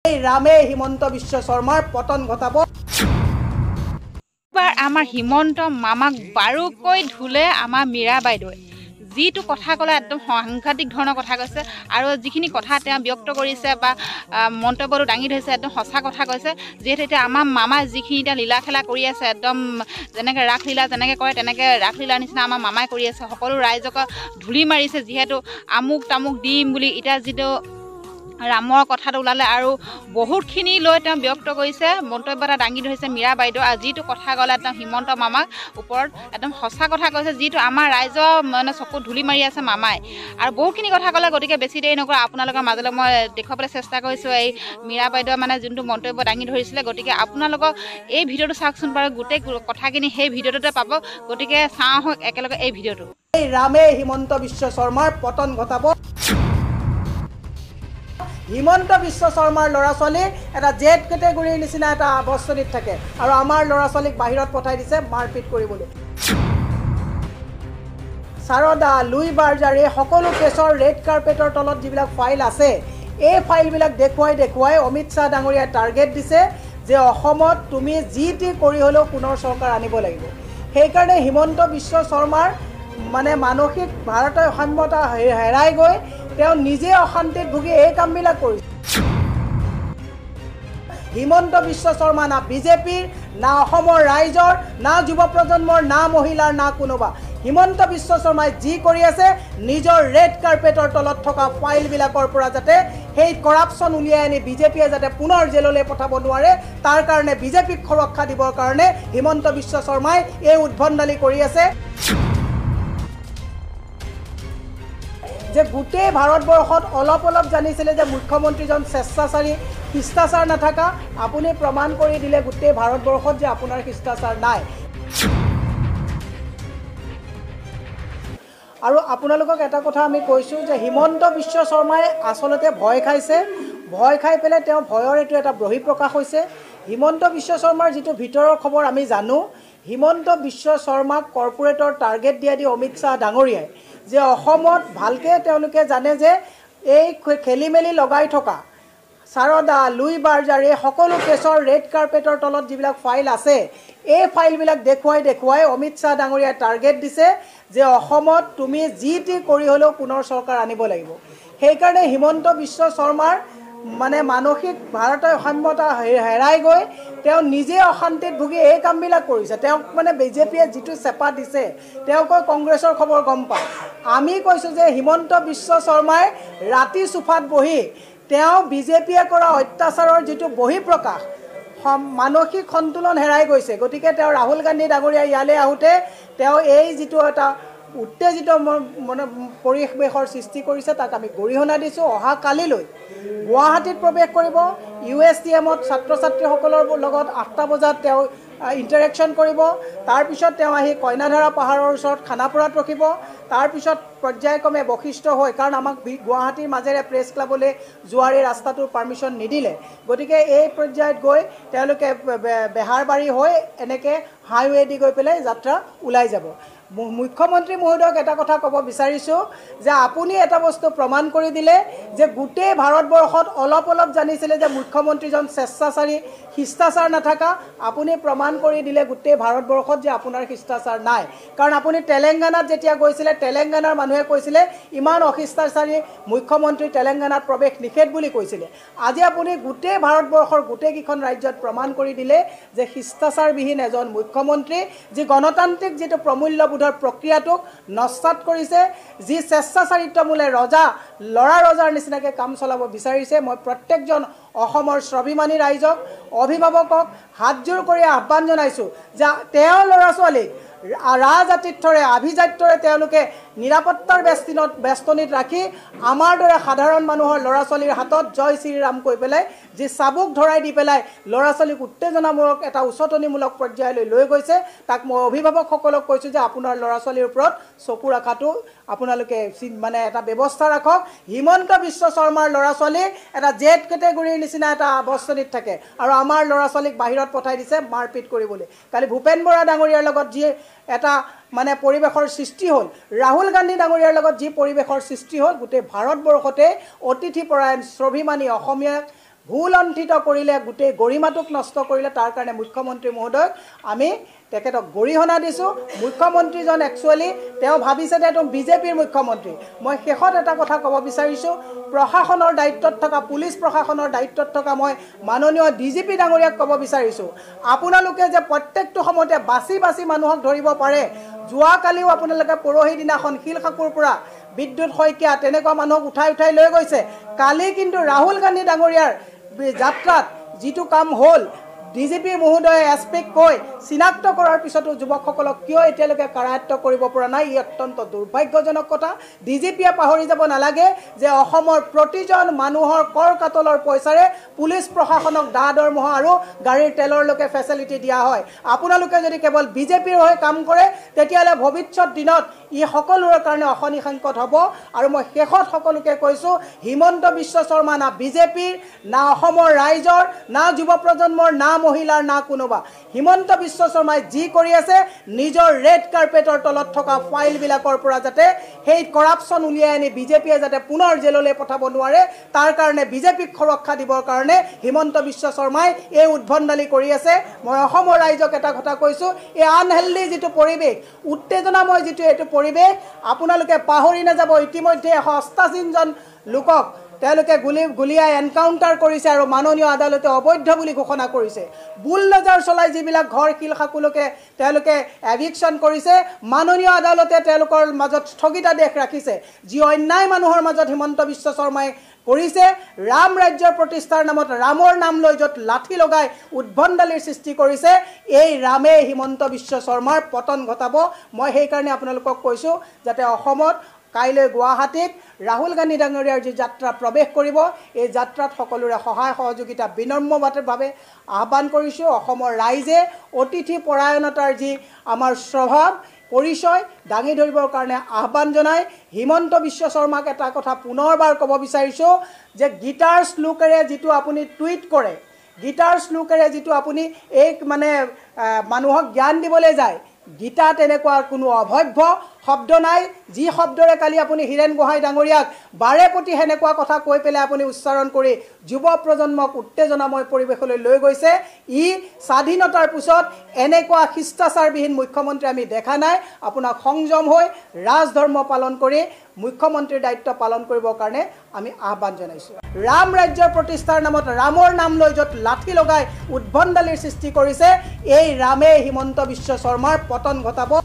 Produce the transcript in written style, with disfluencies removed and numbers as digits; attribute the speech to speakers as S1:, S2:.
S1: रामे हिमंत विश्व शर्मार पतन घटाब
S2: आमार हिमंत मामाक बारुকৈ धुले आमार मीरा बाइदेवे जीटु कथा कले एकदम साংঘাতিক ধৰণৰ কথা কৈছে আৰু যিখিনি কথা তেওঁ ব্যক্ত কৰিছে বা মন্তব্যটো দাঙি ধৰিছে একদম সঁচা কথা কৈছে যেহেতু এতিয়া আমাৰ মামা যিখিনি এতিয়া লীলা খেলা কৰি আছে একদম যেনেকে ৰাসলীলা যেনেকে কৰে তেনেকে ৰাসলীলাৰ নিচিনা আমাৰ মামাই কৰি আছে সকলো ৰাইজক ধুলি মাৰিছে যিহেতু আমুক তামুক দিম বুলি এতিয়া যিটো ৰামৰ কথাটো ওলালে আৰু বহুতখিনি লৈ তেওঁ ব্যক্ত কৰিছে মন্তব্য এটা দাঙি ধৰিছে মীৰা বাইদেউ আৰু যিটো কথা ক'লে একদম হিমন্ত মামাক ওপৰত একদম সঁচা কথা কৈছে যিটো আমাৰ ৰাইজৰ মানে চকু ধুলি মাৰি আছে মামাই আৰু বহুতখিনি কথা ক'লে গতিকে বেছি দেৰি নকৰা আপোনালোকৰ মাজলৈ মই দেখুৱাবলৈ চেষ্টা কৰিছোঁ এই মীৰা বাইদেউ মানে যোনটো মন্তব্য দাঙি ধৰিছিলে গতিকে আপোনালোকক এই ভিডিঅ'টো চাওকচোন বাৰু গোটেই কথাখিনি সেই ভিডিঅ'টোতে পাব গতিকে চাওঁ হওক একেলগে এই ভিডিঅ'টো
S1: रामे हिमंत विश्व शर्मार पतन घटाब हिमंत विश्व शर्मार लड़ा छाली एटा जेड केटेगरीर निचिना एटा अवस्थित थाके और आमार लड़ा छालीक बाहिरत पठाई दिसे मारपिट करिबोले सारदा लुई बारजारे सकलो केसर रेड कार्पेटर तलत जिबिलाक फाइल आछे এই ফাইলবিলাক দেখুৱাই অমিত শাহ ডাঙৰীয়া টাৰ্গেট দিছে যে অসমত তুমি জিটি কৰি হলেও পুনৰ চৰকাৰ আনিব লাগিব সেইকাৰণে হিমন্ত বিশ্ব শৰ্মাৰ মানে মানসিক ভাৰতৰ সম্যতা হেৰাই গৈ তেওঁ নিজে অশান্তিত ভুগি এই কামবিলাক কৰিছে হিমন্ত বিশ্ব শৰ্মা না বিজেপিৰ না অসমৰ ৰাইজৰ না যুৱ প্ৰজন্মৰ না মহিলাৰ না কোনোবা হিমন্ত বিশ্ব শৰ্মাই যি কৰি আছে নিজৰ ৰেড কাৰ্পেটৰ তলত থকা ফাইলবিলাকৰ পৰা যাতে সেই কৰাপচন উলিয়াই আনি বিজেপিয়ে যাতে পুনৰ জেললৈ পঠাব নোৱাৰে তাৰ কাৰণে বিজেপিক সুৰক্ষা দিবৰ কাৰণে হিমন্ত বিশ্ব শৰ্মাই এই উদ্ভণ্ডালি কৰি আছে যে গোটেই ভাৰতবৰ্ষত অলপ জানিছিলে যে মুখ্যমন্ত্ৰীজন স্বেচ্ছাচাৰী শিষ্টাচাৰ নাথাকা আপুনি প্ৰমাণ কৰি দিলে গোটেই ভাৰতবৰ্ষত যে আপোনাৰ শিষ্টাচাৰ নাই আৰু আপোনালোকক এটা কথা আমি কৈছো যে হিমন্ত বিশ্ব শৰ্মাই আসলতে ভয় খাইছে ভয় খাই পেলে তেওঁ ভয়ৰ এটো এটা বহি প্ৰকাশ হৈছে হিমন্ত বিশ্ব শৰ্মাৰ যেটো ভিতৰৰ খবৰ আমি জানো হিমন্ত বিশ্ব শৰ্মাক কৰ্পোৰেটৰ টাৰ্গেট দিয়া দি অমিত শাহ ডাঙৰীয়াই যে অসমত ভালকে তেওঁলোকে জানে যে এই খেলিমেলি লগাই থকা সাৰদা লুই বাৰজাৰে সকলো কেছৰ ৰেড কাৰ্পেটৰ তলত যিবিলাক ফাইল আছে এই ফাইলবিলাক দেখুৱাই অমিত শাহ ডাঙৰীয়া টাৰ্গেট দিছে যে অসমত তুমি জিটি কৰি হলেও পুনৰ চৰকাৰ আনিব লাগিব সেইকাৰণে হিমন্ত বিশ্ব শৰ্মাৰ মানে মানসিক ভাৰতৰ সম্যতা হেৰাই গৈ তেওঁ নিজে অশান্তিত ভুগি এই কামবিলাক কৰিছে তেওঁ মানে বিজেপিয়ে যিটো চেপা দিছে তেওঁ কয় কংগ্ৰেছৰ খবৰ গম পায় আমি কৈছো যে হিমন্ত বিশ্ব শৰ্মাই ৰাতি সুফাত বহি তেওঁ বিজেপিয়ে কৰা অত্যাচাৰৰ যেটো বহি প্ৰকাশ মানসিক সন্তুলন হেৰাই গৈছে গতিকে তেওঁ ৰাহুল গান্ধী ডাঙৰীয়া ইয়ালে আহোতে তেওঁ এই যেটো এটা উত্তেজিত মানে পৰিৱেশৰ সৃষ্টি কৰিছে তাক আমি গৰিহণা দিছো অহা কালিলৈ গুৱাহাটীত প্ৰৱেশ কৰিব ইউএছটিএমত ছাত্ৰ ছাত্ৰীসকলৰ লগত 8টা বজাত তেওঁ ইন্টাৰেকশন কৰিব তাৰ পিছত তেওঁ আহি কইনাধাৰা পাহাৰৰ ওচৰত খানাপুৰাত ৰখিব তাৰ পিছত পৰ্যায়ক্ৰমে বখিষ্ট হয় কাৰণ আমাক গুৱাহাটীৰ মাজেৰে প্ৰেছ ক্লাবলে যোৱাৰে ৰাস্তাটোৰ পাৰমিশন নিদিলে গতিকে এই পৰ্যায়ত গৈ তেওঁলোকে বেহাৰবাৰী হৈ এনেকে হাইৱে দি গৈ পেলাই যাত্ৰা উলাই যাব মুখ্যমন্ত্ৰী মহোদয়ক এটা কথা ক'ব বিচাৰিছো যে আপুনি এটা বস্তু প্ৰমাণ কৰি দিলে যে গোটেই ভাৰতবৰ্ষত অলপ জানিছিলে যে মুখ্যমন্ত্ৰীজন স্বেচ্ছাচাৰী শিষ্টাচাৰ নাথাকা আপুনি প্ৰমাণ কৰি দিলে গোটেই ভাৰতবৰ্ষত যে আপোনাৰ শিষ্টাচাৰ নাই কাৰণ আপুনি তেলেংগানাত যেতিয়া গৈছিলে তেলেংগানাৰ মানুহে কৈছিলে ইমান অশিষ্টাচাৰী মুখ্যমন্ত্ৰী তেলেংগানাত প্ৰৱেশ নিষেধ বুলি কৈছিলে আজি আপুনি গোটেই ভাৰতবৰ্ষৰ গোটেই কিখন ৰাজ্যত প্ৰমাণ কৰি দিলে যে শিষ্টাচাৰবিহীন এজন মুখ্যমন্ত্ৰী যি গণতান্ত্ৰিক যেটো প্ৰমূল্যবোধৰ প্ৰক্ৰিয়াটোক নস্বাত কৰিছে যি স্বেচ্ছাচাৰিত্বমূলে লৰা ৰজাৰ নিচিনাকে কাম চলাব বিচাৰিছে মই প্ৰত্যেকজন অসমৰ স্বাভিমানী ৰাইজক অভিভাৱকক হাতজোৰ কৰি আহ্বান জনাইছো যে তেওঁ লৰা ছোৱালীক ৰাজআতিথ্যৰে আভিজাত্যৰে তেওঁলোকে নিৰাপত্তাৰ বেষ্টনীত ৰাখি আমাৰ দৰে সাধাৰণ মানুহৰ লৰা ছোৱালীৰ হাতত জয় শ্ৰীৰাম কৈ পেলাই যে চাবুক ধৰাই দি পেলাই লৰা ছোৱালীক উত্তেজনামূলক এটা উচতনিমূলক পৰ্যায়লৈ লৈ গৈছে তাক মই অভিভাৱকসকলক কৈছো যে আপোনাৰ লৰা ছোৱালীৰ ওপৰত চকু ৰাখাটো আপোনালোকে মানে এটা ব্যৱস্থা ৰাখক হিমন্ত বিশ্ব শৰ্মাৰ লৰা ছোৱালী এটা জেড কেটেগৰীৰ নিচিনা এটা অৱস্থিত থাকে আৰু আমাৰ লৰা ছোৱালীক বাহিৰত পঠাই দিছে মাৰপিট কৰিবলৈ কালি ভূপেন বৰা ডাঙৰীয়াৰ লগত যি এটা মানে পৰিবেশৰ সৃষ্টি হল ৰাহুল গান্ধী ডাঙৰীয়াৰ লগত যি পৰিবেশৰ সৃষ্টি হল গোটেই ভাৰতবৰ্ষতে অতিথি পৰায়ণ স্বাভিমানী অসমীয়া ভুলণ্ঠিত কৰিলে, গোটেই গৰিমাটোক নষ্ট কৰিলে। তাৰ কাৰণে মুখ্যমন্ত্ৰী মহোদয়ক আমি তেখেতক গৰিহণা দিছোঁ। মুখ্যমন্ত্ৰীজন একচুৱেলি তেওঁ ভাবিছে যে এইটো বিজেপিৰ মুখ্যমন্ত্ৰী। মই শেষত এটা কথা ক'ব বিচাৰিছোঁ, প্ৰশাসনৰ দায়িত্বত থকা, পুলিচ প্ৰশাসনৰ দায়িত্বত থকা মই মাননীয় DGP ডাঙৰীয়াক ক'ব বিচাৰিছোঁ, আপোনালোকে যে প্ৰত্যেকটো সময়তে বাছি বাছি মানুহক ধৰিব পাৰে। যোৱাকালিও আপোনালোকে পৰহি দিনাখন শিলখাকুৰ পৰা বিদ্যুৎ শইকীয়া তেনেকুৱা মানুহক উঠাই উঠাই লৈ গৈছে। কালি কিন্তু ৰাহুল গান্ধী ডাঙৰীয়াৰ যাত্ৰাত যিটো কাম হ'ল, DGP মহোদয়ে SPক কৈ চিনাক্ত কৰাৰ পিছতো যুৱকসকলক কিয় এতিয়ালৈকে কাৰায়ত্ব কৰিব পৰা নাই, ই অত্যন্ত দুৰ্ভাগ্যজনক কথা। DGPয়ে পাহৰি যাব নালাগে যে অসমৰ প্ৰতিজন মানুহৰ কৰ কাতলৰ পইচাৰে পুলিচ প্ৰশাসনক দা দৰমহা আৰু গাড়ীৰ তেলৰলৈকে ফেচিলিটি দিয়া হয়। আপোনালোকে যদি কেৱল বিজেপিৰ হৈ কাম কৰে তেতিয়াহ'লে ভৱিষ্যত দিনত ই সকলোৰে কাৰণে অশনি সংকট হ'ব। আৰু মই শেষত সকলোকে কৈছোঁ, হিমন্ত বিশ্ব শৰ্মা না বিজেপিৰ, না অসমৰ ৰাইজৰ, না যুৱ প্ৰজন্মৰ, না মহিলাৰ, না কোনোবা। হিমন্ত বিশ্ব শৰ্মাই যি কৰি আছে, নিজৰ ৰেড কাৰ্পেটৰ তলত থকা ফাইলবিলাকৰ পৰা যাতে সেই কৰাপশ্যন উলিয়াই আনি বিজেপিয়ে যাতে পুনৰ জেললৈ পঠাব নোৱাৰে, তাৰ কাৰণে বিজেপিক সুৰক্ষা দিবৰ কাৰণে হিমন্ত বিশ্ব শৰ্মাই এই উদ্ভণ্ডালি কৰি আছে। মই অসমৰ ৰাইজক এটা কথা কৈছোঁ, এই আনহেল্ডি যিটো পৰিৱেশ, উত্তেজনাময় যিটো এইটো পৰিৱেশ, আপোনালোকে পাহৰি নাযাব। ইতিমধ্যে 188জন লোকক তেওঁলোকে গুলিয়াই এনকাউণ্টাৰ কৰিছে আৰু মাননীয় আদালতে অবৈধ বুলি ঘোষণা কৰিছে। বুলডজাৰ চলাই যিবিলাক ঘৰ শিলখাকুলৈকে তেওঁলোকে এভিকশ্যন কৰিছে, মাননীয় আদালতে তেওঁলোকৰ মাজত স্থগিতাদেশ ৰাখিছে। যি অন্যায় মানুহৰ মাজত হিমন্ত বিশ্ব শৰ্মাই কৰিছে, ৰাম ৰাজ্যৰ প্ৰতিষ্ঠাৰ নামত ৰামৰ নাম লৈ য'ত লাঠি লগাই উদ্ভণ্ডালিৰ সৃষ্টি কৰিছে, এই ৰামে হিমন্ত বিশ্ব শৰ্মাৰ পতন ঘটাব। মই সেইকাৰণে আপোনালোকক কৈছোঁ যাতে অসমত কাইলৈ গুৱাহাটীত ৰাহুল গান্ধী ডাঙৰীয়াৰ যি যাত্ৰা প্ৰৱেশ কৰিব, এই যাত্ৰাত সকলোৰে সহায় সহযোগিতা বিনম্ৰভাৱে আহ্বান কৰিছোঁ। অসমৰ ৰাইজে অতিথি পৰায়ণতাৰ যি আমাৰ স্বভাৱ পৰিচয় দাঙি ধৰিবৰ কাৰণে আহ্বান জনাই হিমন্ত বিশ্ব শৰ্মাক এটা কথা পুনৰবাৰ ক'ব বিচাৰিছোঁ যে গীতাৰ শ্লোকেৰে যিটো আপুনি টুইট কৰে, গীতাৰ শ্লোকেৰে যিটো আপুনি এই মানে মানুহক জ্ঞান দিবলৈ যায়, গীতাত এনেকুৱা কোনো অভব্য শব্দ নাই। যি শব্দৰে কালি আপুনি হীৰেণ গোহাঁই ডাঙৰীয়াক বাৰে প্ৰতি সেনেকুৱা কথা কৈ পেলাই আপুনি উচ্চাৰণ কৰি যুৱ প্ৰজন্মক উত্তেজনাময় পৰিৱেশলৈ লৈ গৈছে, ই স্বাধীনতাৰ পিছত এনেকুৱা শিষ্টাচাৰবিহীন মুখ্যমন্ত্ৰী আমি দেখা নাই। আপোনাক সংযম হৈ ৰাজধৰ্ম পালন কৰি মুখ্যমন্ত্ৰীৰ দায়িত্ব পালন কৰিবৰ কাৰণে আমি আহ্বান জনাইছোঁ। ৰাম ৰাজ্যৰ প্ৰতিষ্ঠাৰ নামত ৰামৰ নাম লৈ য'ত লাঠি লগাই উদ্ভণ্ডালিৰ সৃষ্টি কৰিছে, এই ৰামে হিমন্ত বিশ্ব শৰ্মাৰ পতন ঘটাব।